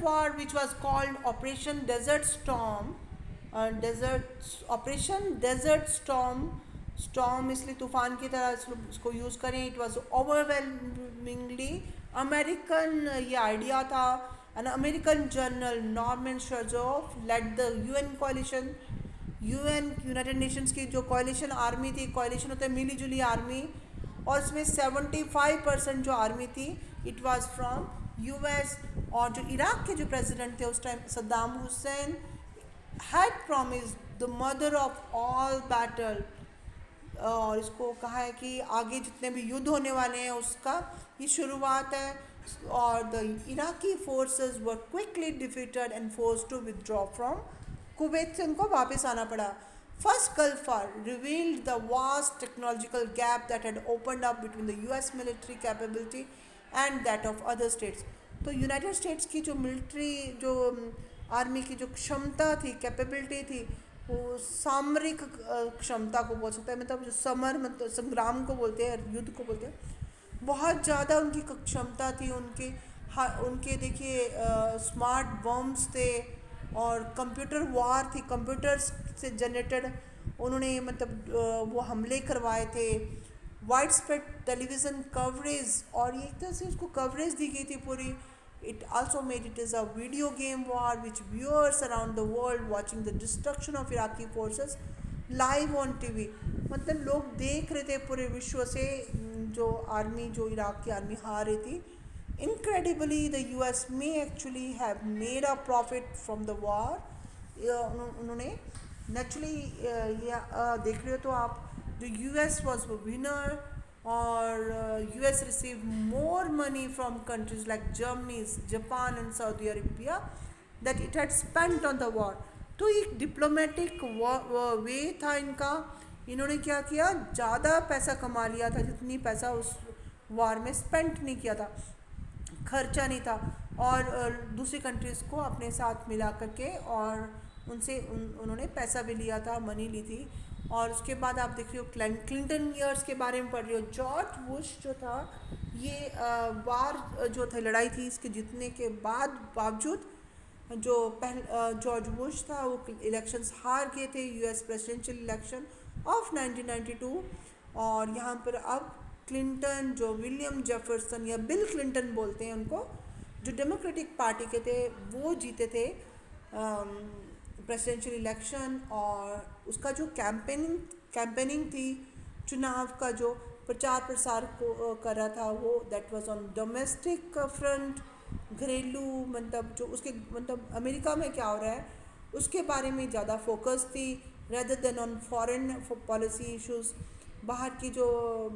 war which was called Operation Desert Storm, Operation Desert Storm इसलिए तूफान की तरह इसको यूज़ करें. इट वॉज ओवरवेलमिंगली अमेरिकन ये आइडिया था. An American general Norman Schwarzkopf led the UN कोalition. यूनाइटेड नेशंस की जो कोalition आर्मी थी, कोalition होता है मिली जुली आर्मी, और इसमें 75% जो आर्मी थी इट वाज फ्रॉम यूएस. और जो इराक के जो प्रेसिडेंट थे उस time Saddam Hussain had promised the mother of all battle. और इसको कहा है कि आगे जितने भी युद्ध होने वाले हैं उसका ये शुरुआत है. और the Iraqi forces were quickly defeated and forced to withdraw from Kuwait से उनको वापस आना पड़ा. First Gulf War revealed the vast technological gap that had opened up between the US military capability and that of other states. तो United states की जो military जो army की जो क्षमता थी, कैपेबिलिटी थी, वो सामरिक क्षमता को बोल सकता है, मतलब जो समर मतलब संग्राम को बोलते हैं, युद्ध को बोलते हैं, बहुत ज़्यादा उनकी क्षमता थी. उनके देखिए स्मार्ट बम्स थे और कंप्यूटर वार थी, कंप्यूटर्स से जनरेटेड उन्होंने मतलब वो हमले करवाए थे. वाइड स्प्रेड टेलीविज़न कवरेज, और ये एक तरह से उसको कवरेज दी गई थी पूरी. It also made it as a video game war which viewers around the world watching the destruction of Iraqi forces live on TV. मतलब लोग देख रहे थे पूरे विश्व से जो आर्मी, जो इराक की आर्मी हार रही थी. Incredibly, the US may actually have made a profit from the war. उन्होंने नेचुरली देख रहे हो तो आप, जो US was a winner, और US received more money from countries like Germany, Japan and Saudi Arabia that it had spent on the war. तो एक डिप्लोमेटिक वे था इनका. इन्होंने क्या किया, ज़्यादा पैसा कमा लिया था जितनी पैसा उस वार में स्पेंट नहीं किया था, खर्चा नहीं था, और दूसरी कंट्रीज़ को अपने साथ मिला करके और उनसे उन्होंने पैसा भी लिया था, मनी ली थी. और उसके बाद आप देख रहे हो क्लिंटन ईयर्स के बारे में पढ़ रहे हो. जॉर्ज बुश जो था, ये वार जो था, लड़ाई थी, इसके जीतने के बावजूद जो जॉर्ज बुश था वो इलेक्शंस हार गए थे, यूएस प्रेसिडेंशियल इलेक्शन ऑफ 1992. और यहाँ पर अब क्लिंटन, जो विलियम जेफरसन या बिल क्लिंटन बोलते हैं उनको, जो डेमोक्रेटिक पार्टी के थे, वो जीते थे प्रेसिडेंशियल इलेक्शन. और उसका जो कैंपेनिंग थी, चुनाव का जो प्रचार प्रसार को कर रहा था, वो that was on domestic front, घरेलू, मतलब जो उसके मतलब अमेरिका में क्या हो रहा है उसके बारे में ज़्यादा फोकस थी, rather than on foreign policy issues. बाहर की जो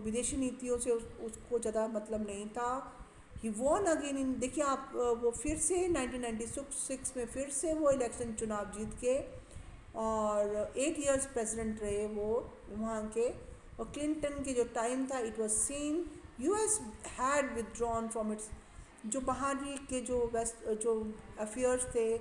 विदेशी नीतियों से उसको ज़्यादा मतलब नहीं था. ही वॉन अगेन इन, देखिए आप वो फिर से 1996 में फिर से वो इलेक्शन चुनाव जीत के और 8 इयर्स प्रेसिडेंट रहे वो वहाँ के. और क्लिंटन के जो टाइम था, it was scene US had withdrawn from its, जो बाहरी के जो जो अफेयर्स थे,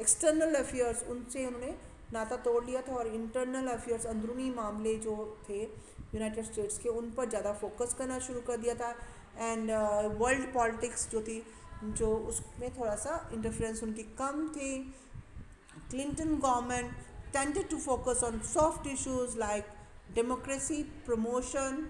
एक्सटर्नल अफेयर्स, उनसे उन्होंने नाता तोड़ लिया था, और इंटरनल अफेयर्स, अंदरूनी मामले जो थे यूनाइटेड स्टेट्स के, उन पर ज़्यादा फोकस करना शुरू कर दिया था. एंड वर्ल्ड पॉलिटिक्स जो थी, जो उसमें थोड़ा सा इंटरफेरेंस उनकी कम थी. Clinton government tended to focus on soft issues like democracy promotion,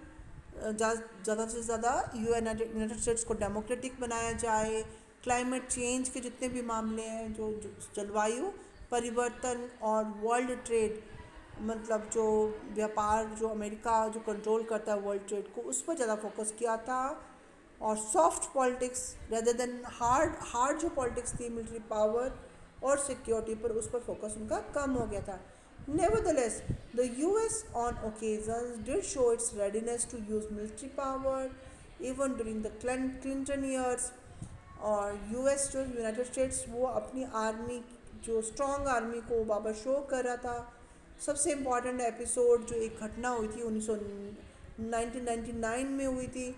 ज़्यादा से ज़्यादा यूनाइटेड स्टेट्स को डेमोक्रेटिक बनाया जाए. क्लाइमेट चेंज के जितने भी मामले हैं, जो जलवायु परिवर्तन, और वर्ल्ड ट्रेड, मतलब जो व्यापार, जो अमेरिका जो कंट्रोल करता है वर्ल्ड ट्रेड को, उस पर ज़्यादा फोकस किया था. और soft politics rather than hard जो पॉलिटिक्स थी, मिलिट्री पावर और सिक्योरिटी पर, उस पर फोकस उनका कम हो गया था. Nevertheless, the US on occasions did show its readiness to use military power even during the Clinton years. और US जो यूनाइटेड स्टेट्स, वो अपनी आर्मी, जो स्ट्रॉन्ग आर्मी को वापस शो कर रहा था. सबसे इम्पॉर्टेंट एपिसोड जो एक घटना हुई थी 1999 में हुई थी,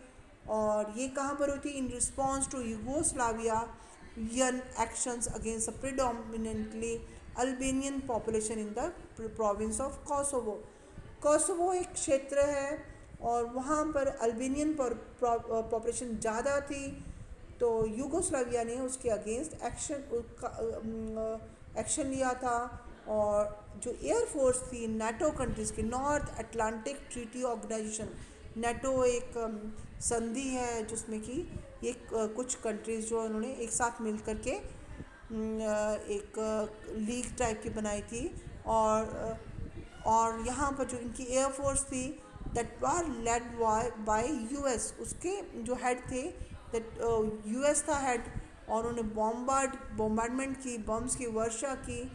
और ये कहाँ पर हुई थी, in response to Yugoslavian actions against a predominantly Albanian population in the province of Kosovo. Kosovo एक क्षेत्र है और वहाँ पर अल्बेनियन पॉपुलेशन ज़्यादा थी. तो यूगोस्लाविया ने उसके अगेंस्ट एक्शन लिया था। और जो एयरफोर्स थी नाटो कंट्रीज़ की, North Atlantic Treaty Organization, NATO एक संधि है जिसमें कि ये कुछ कंट्रीज़ जो उन्होंने एक साथ मिल करके एक लीग टाइप की बनाई थी। और यहाँ पर जो इनकी एयरफोर्स थी that war led by US, उसके जो हेड थे दैट यूएस था हेड। और उन्होंने बॉम्बार्डमेंट की, बम्स की वर्षा की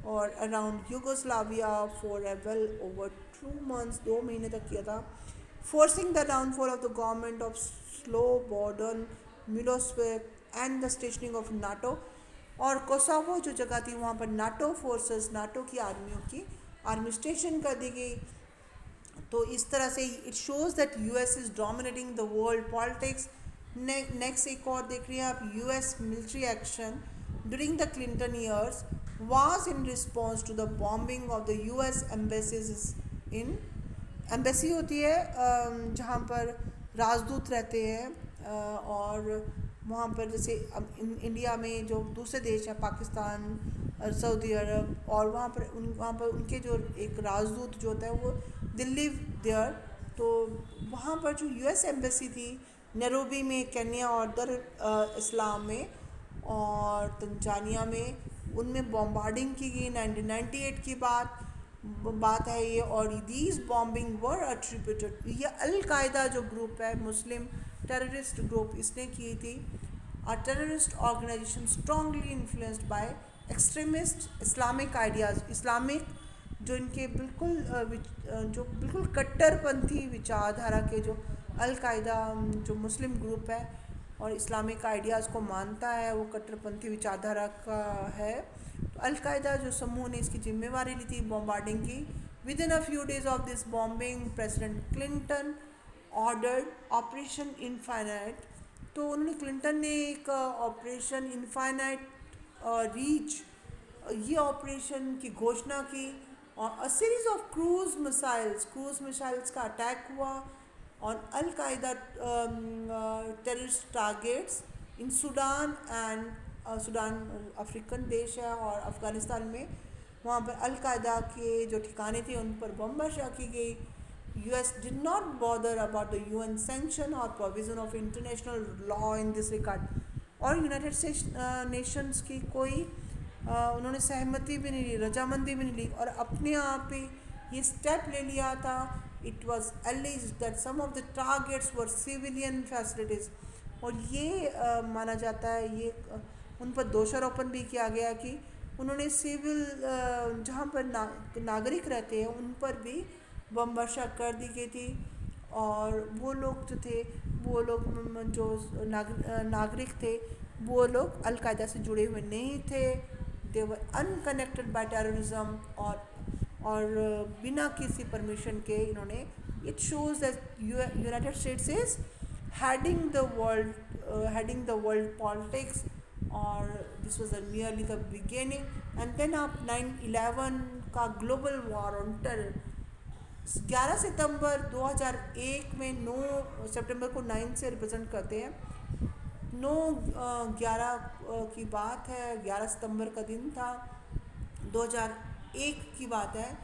और around Yugoslavia for a well over 2 months, 2 महीने तक किया था, forcing the downfall of the government of Slobodan Milosevic and the stationing of NATO. और कोसोवो जो जगह थी वहाँ पर नाटो फोर्सेस, नाटो की आर्मियों की आर्मी स्टेशन कर दी गई। तो इस तरह से it shows that US is dominating the world politics. Next एक और देख रहे हैं आप, US military action during the Clinton years was in response to the bombing of the US embassies in, embassy होती है जहाँ पर राजदूत रहते हैं, और वहाँ पर जैसे इंडिया में जो दूसरे देश हैं पाकिस्तान, सऊदी अरब, और वहाँ पर उनके जो एक राजदूत जो होता है वो दिल्ली देयर। तो वहाँ पर जो यूएस एम्बेसी थी नैरोबी में, केन्या और दर इस्लाम में और तंजानिया में, उनमें बॉम्बार्डिंग की गई। 1998 की बात है ये। और दीज बॉम्बिंग वर अट्रीब्यूटेड, ये अल-कायदा जो ग्रुप है, मुस्लिम टेररिस्ट ग्रुप, इसने की थी। A terrorist organization strongly influenced by extremist Islamic ideas, Islamic जो इनके बिल्कुल कट्टरपंथी विचारधारा के, जो अल-कायदा जो मुस्लिम ग्रुप है और इस्लामिक आइडियाज़ को मानता है, वो कट्टरपंथी विचारधारा का है। तो अल-कायदा जो समूह ने इसकी जिम्मेवारी ली थी बॉम्बार्डिंग की। Within a few days of this bombing President Clinton ordered Operation Infinite. तो उन्होंने, क्लिंटन ने एक ऑपरेशन इनफाइनाइट रीच, ये ऑपरेशन की घोषणा की। और a series of cruise missiles का अटैक हुआ on al-Qaeda terrorist targets in Sudan and Sudan African देश है, और अफ़गानिस्तान में वहाँ पर अल-कायदा के जो ठिकाने थे उन पर बमबारी की गई। US did not bother about the UN sanction or provision of international law in this regard। और यूनाइटेड स्टेट्स नेशंस की कोई उन्होंने सहमति भी नहीं ली, रजामंदी भी नहीं ली, और अपने आप ही ये स्टेप ले लिया था। It was alleged that some of the targets were civilian facilities. और ये माना जाता है, ये उन पर दोषारोपण भी किया गया कि उन्होंने सिविल जहाँ पर नागरिक रहते हैं उन पर भी बम वर्षा कर दी गई थी। और वो लोग जो थे, वो लोग जो नागरिक थे, वो लोग अल-कायदा से जुड़े हुए नहीं थे। They were unconnected by terrorism. और बिना किसी परमिशन के इन्होंने, it shows that United States is heading the world politics. और this was nearly the beginning. And then आप 9/11 का ग्लोबल वॉर ऑन टेरर, 11 सितंबर 2001 में, 9 सितंबर को 9 से रिप्रेजेंट करते हैं। 9/11 की बात है, 11 सितंबर का दिन था, 2001 की बात है।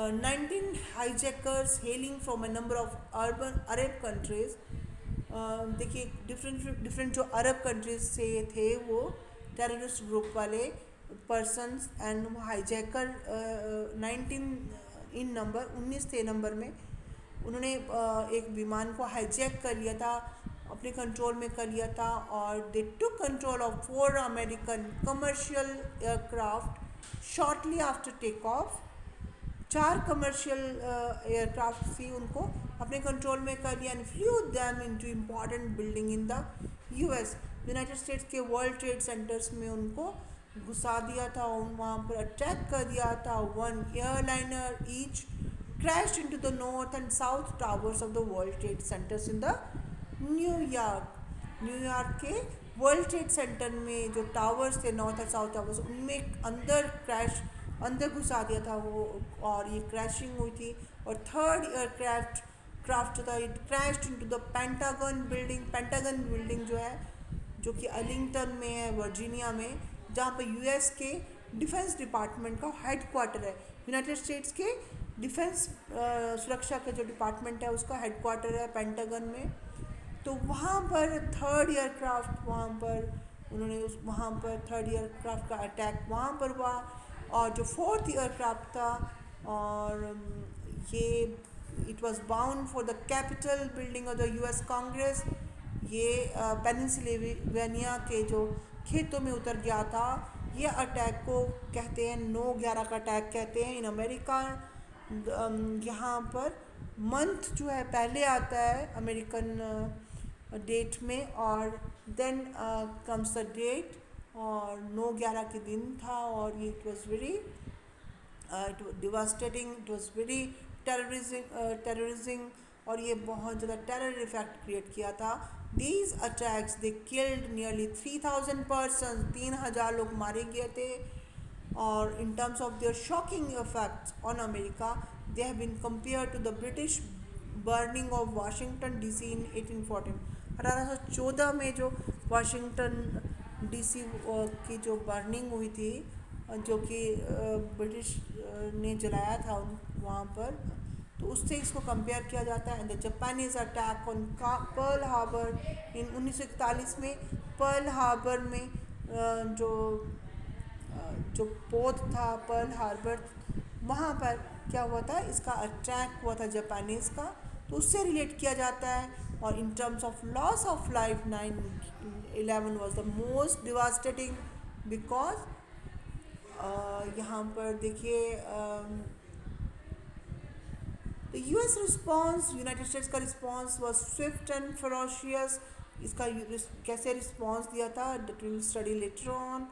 19 hijackers hailing from A number of Arab countries. देखिए डिफरेंट जो अरब कंट्रीज से थे वो टेररिस्ट ग्रुप वाले पर्सन्स, एंड वो हाईजैकर 19 थे नंबर में। उन्होंने एक विमान को हाईजैक कर लिया था, अपने कंट्रोल में कर लिया था। और they took control of 4 American commercial aircraft shortly after take off. 4 commercial aircraft थी, उनको अपने कंट्रोल में कर लिया। And flew them into important building in the US, United States के वर्ल्ड ट्रेड सेंटर्स में उनको घुसा दिया था, वहाँ पर अटैक कर दिया था। 1 airliner each crashed into the north and south towers of the World Trade Centers in the New York के वर्ल्ड ट्रेड सेंटर में जो टावर्स थे, नॉर्थ और साउथ टावर्स, उनमें अंदर घुसा दिया था वो, और ये क्रैशिंग हुई थी। और 3rd एयरक्राफ्ट जो था, it crashed into the pentagon building जो है जो कि अर्लिंगटन में है, वर्जीनिया में, जहाँ पर यूएस के डिफेंस डिपार्टमेंट का हेड क्वार्टर है। यूनाइटेड स्टेट्स के डिफेंस सुरक्षा के जो डिपार्टमेंट है उसका हेड क्वार्टर है पेंटागन में। तो वहाँ पर थर्ड एयरक्राफ्ट, वहाँ पर उन्होंने उस वहाँ पर थर्ड एयरक्राफ्ट का अटैक वहाँ पर हुआ। और जो फोर्थ एयरक्राफ्ट था, और ये it was bound for the capital building of the US Congress. ये पेनिसिल्वेनिया के जो खेतों में उतर गया था। ये अटैक को कहते हैं 9/11 का अटैक कहते हैं इन अमेरिका। यहाँ पर मंथ जो है पहले आता है अमेरिकन डेट में, और देन कम्स द डेट, और 9/11 के दिन था। और ये it was very devastating, it was very terrorism, और ये बहुत ज़्यादा टेरर इफेक्ट क्रिएट किया था। These attacks they killed nearly 3000 person, 3000 लोग मारे गए थे। और in terms of their shocking effects on America, they have been compared to the British burning of Washington DC in 1814। 1814 में जो वाशिंगटन डीसी की जो बर्निंग हुई थी, जो कि ब्रिटिश ने जलाया था वहाँ पर, तो उससे इसको कंपेयर किया जाता है। The Japanese attack on Pearl Harbor in 1941 में, पर्ल हार्बर में जो जो पोर्ट था पर्ल हार्बर, वहाँ पर क्या हुआ था, इसका अटैक हुआ था जापानीज़ का, तो उससे रिलेट किया जाता है। और in terms of loss of life 9/11 was the most devastating, because यहाँ पर देखिए the US response, United States का response was swift and ferocious. इसका कैसे रिस्पॉन्स दिया था, that will study later on.